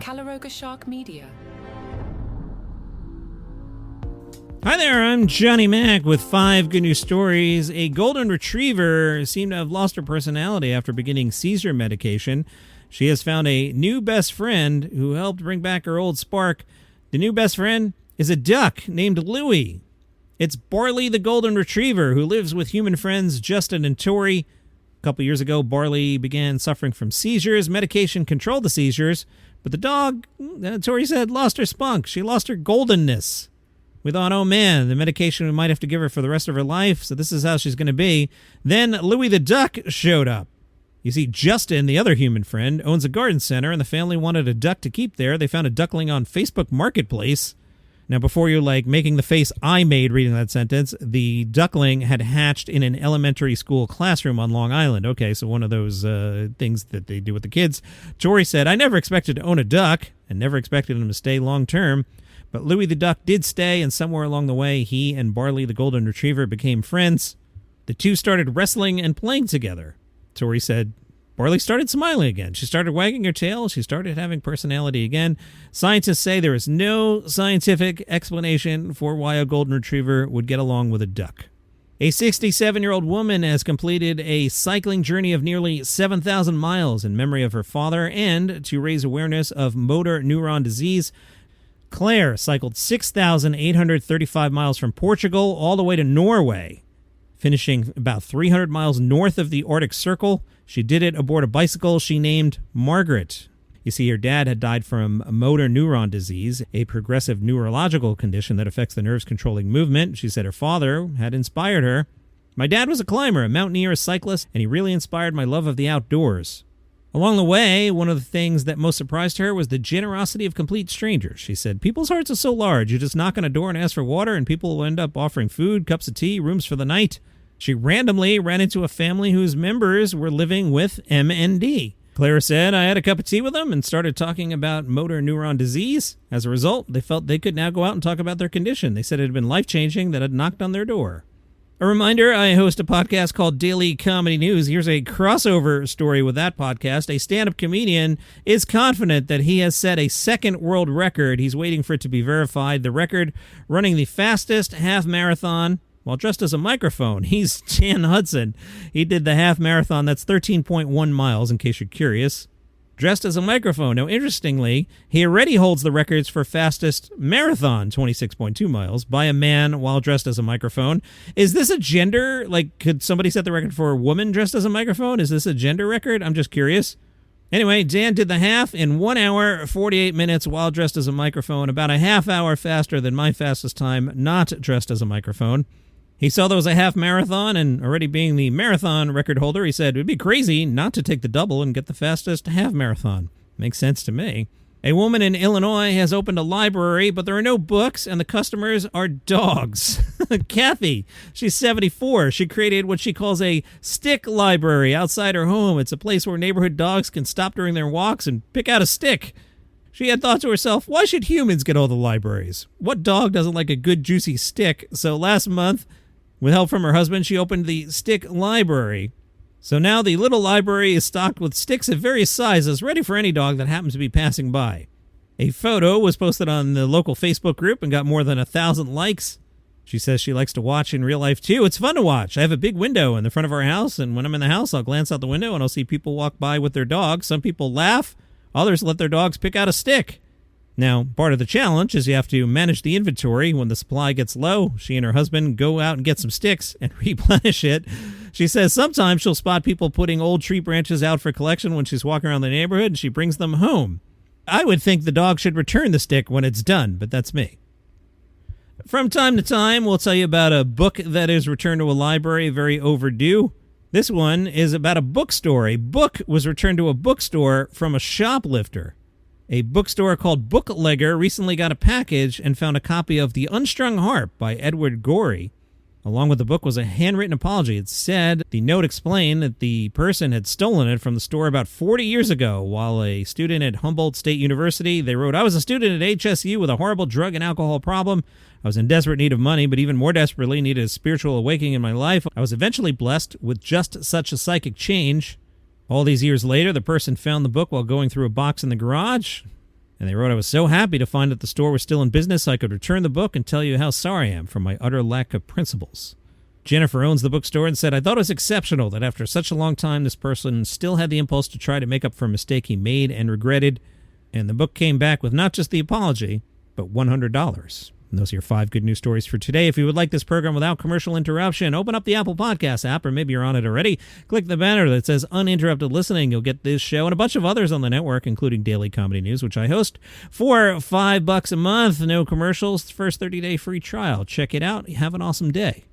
Caloroga Shark Media. Hi there, I'm Johnny Mac with 5 good news stories. A golden retriever seemed to have lost her personality after beginning seizure medication. She has found a new best friend who helped bring back her old spark. The new best friend is a duck named Louie. It's Barley the golden retriever who lives with human friends Justin and Tori. A couple years ago, Barley began suffering from seizures. Medication controlled the seizures, but the dog, Tori said, lost her spunk. She lost her goldenness. We thought, oh man, the medication we might have to give her for the rest of her life, so this is how she's going to be. Then Louie the duck showed up. You see, Justin, the other human friend, owns a garden center, and the family wanted a duck to keep there. They found a duckling on Facebook Marketplace. Now, before you're making the face I made reading that sentence, the duckling had hatched in an elementary school classroom on Long Island. Okay, so one of those things that they do with the kids. Tori said, I never expected to own a duck and never expected him to stay long term. But Louie the duck did stay, and somewhere along the way, he and Barley the golden retriever became friends. The two started wrestling and playing together. Tori said, Barley started smiling again. She started wagging her tail. She started having personality again. Scientists say there is no scientific explanation for why a golden retriever would get along with a duck. A 67-year-old woman has completed a cycling journey of nearly 7,000 miles in memory of her father and to raise awareness of motor neuron disease. Claire cycled 6,835 miles from Portugal all the way to Norway, finishing about 300 miles north of the Arctic Circle. She did it aboard a bicycle she named Margaret. You see, her dad had died from motor neuron disease, a progressive neurological condition that affects the nerves controlling movement. She said her father had inspired her. My dad was a climber, a mountaineer, a cyclist, and he really inspired my love of the outdoors. Along the way, one of the things that most surprised her was the generosity of complete strangers. She said, people's hearts are so large. You just knock on a door and ask for water, and people will end up offering food, cups of tea, rooms for the night. She randomly ran into a family whose members were living with MND. Claire said, I had a cup of tea with them and started talking about motor neuron disease. As a result, they felt they could now go out and talk about their condition. They said it had been life-changing that had knocked on their door. A reminder, I host a podcast called Daily Comedy News. Here's a crossover story with that podcast. A stand-up comedian is confident that he has set a second world record. He's waiting for it to be verified. The record running the fastest half marathon while dressed as a microphone. He's Jan Hudson. He did the half marathon. That's 13.1 miles, in case you're curious. Dressed as a microphone. Now, interestingly, he already holds the records for fastest marathon, 26.2 miles, by a man while dressed as a microphone. Is this a gender? Could somebody set the record for a woman dressed as a microphone? Is this a gender record? I'm just curious. Anyway, Dan did the half in 1 hour, 48 minutes while dressed as a microphone, about a half hour faster than my fastest time not dressed as a microphone. He saw there was a half marathon, and already being the marathon record holder, he said, it would be crazy not to take the double and get the fastest half marathon. Makes sense to me. A woman in Illinois has opened a library, but there are no books, and the customers are dogs. Kathy, she's 74. She created what she calls a stick library outside her home. It's a place where neighborhood dogs can stop during their walks and pick out a stick. She had thought to herself, why should humans get all the libraries? What dog doesn't like a good juicy stick? So last month, with help from her husband, she opened the stick library. So now the little library is stocked with sticks of various sizes, ready for any dog that happens to be passing by. A photo was posted on the local Facebook group and got more than 1,000 likes. She says she likes to watch in real life, too. It's fun to watch. I have a big window in the front of our house, and when I'm in the house, I'll glance out the window and I'll see people walk by with their dogs. Some people laugh. Others let their dogs pick out a stick. Now, part of the challenge is you have to manage the inventory. When the supply gets low, she and her husband go out and get some sticks and replenish it. She says sometimes she'll spot people putting old tree branches out for collection when she's walking around the neighborhood, and she brings them home. I would think the dog should return the stick when it's done, but that's me. From time to time, we'll tell you about a book that is returned to a library, very overdue. This one is about a bookstore. A book was returned to a bookstore from a shoplifter. A bookstore called Booklegger recently got a package and found a copy of The Unstrung Harp by Edward Gorey. Along with the book was a handwritten apology. It said the note explained that the person had stolen it from the store about 40 years ago while a student at Humboldt State University. They wrote, I was a student at HSU with a horrible drug and alcohol problem. I was in desperate need of money, but even more desperately needed a spiritual awakening in my life. I was eventually blessed with just such a psychic change. All these years later, the person found the book while going through a box in the garage. And they wrote, I was so happy to find that the store was still in business so I could return the book and tell you how sorry I am for my utter lack of principles. Jennifer owns the bookstore and said, I thought it was exceptional that after such a long time this person still had the impulse to try to make up for a mistake he made and regretted. And the book came back with not just the apology, but $100. And those are your 5 good news stories for today. If you would like this program without commercial interruption, open up the Apple Podcast app, or maybe you're on it already. Click the banner that says Uninterrupted Listening. You'll get this show and a bunch of others on the network, including Daily Comedy News, which I host, for $5 a month. No commercials, first 30-day free trial. Check it out. Have an awesome day.